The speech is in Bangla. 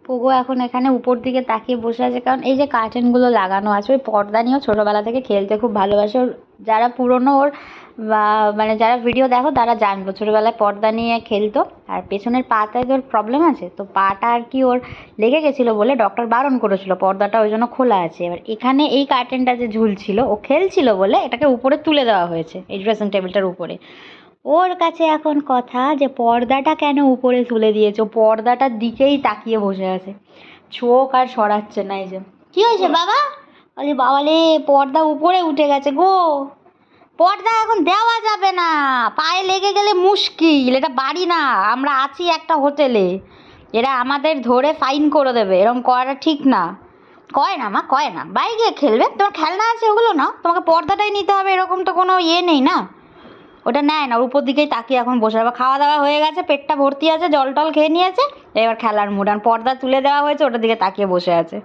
পোগো এখন এখানে উপর দিকে তাকিয়ে বসে আছে, কারণ এই যে কার্টেনগুলো লাগানো আছে ওই পর্দা নিয়েও ছোটোবেলা থেকে খেলতে খুব ভালোবাসে। ওর যারা পুরনো ওর বা মানে যারা ভিডিও দেখো তারা জানবো ছোটোবেলায় পর্দা নিয়ে খেলতো। আর পেছনের পাটায় তোর প্রবলেম আছে, তো পাটা আর কি ওর লেগে গেছিলো বলে ডক্টর বারণ করেছিল, পর্দাটা ওই জন্য খোলা আছে। এবার এখানে এই কার্টেনটা যে ঝুলছিল ও খেলছিল বলে এটাকে উপরে তুলে দেওয়া হয়েছে এই ড্রেসিং টেবিলটার উপরে। ওর কাছে এখন কথা যে পর্দাটা কেন উপরে তুলে দিয়েছো, পর্দাটার দিকেই তাকিয়ে বসে আছে, চোখ আর সরাচ্ছে না। এই যে কি হয়েছে বাবা? বলে বাবালে পর্দা উপরে উঠে গেছে গো, পর্দা এখন দেওয়া যাবে না, পায়ে লেগে গেলে মুশকিল, এটা বাড়ি না, আমরা আছি একটা হোটেলে, এরা আমাদের ধরে ফাইন করে দেবে, এরকম করাটা ঠিক না। কয় না মা, কয় না, বাইরে গিয়ে খেলবে, তোমার খেলনা আছে ওগুলো না, তোমাকে পর্দাটাই নিতে হবে এরকম তো কোনো ইয়ে নেই না। ওটা নেয় না, উপর দিকেই তাকিয়ে এখন বসে। আবার খাওয়া দাওয়া হয়ে গেছে, পেটটা ভর্তি আছে, জল টল খেয়ে নিয়েছে, এবার খেলার মুড, আর পর্দা তুলে দেওয়া হয়েছে ওটার দিকে তাকিয়ে বসে আছে।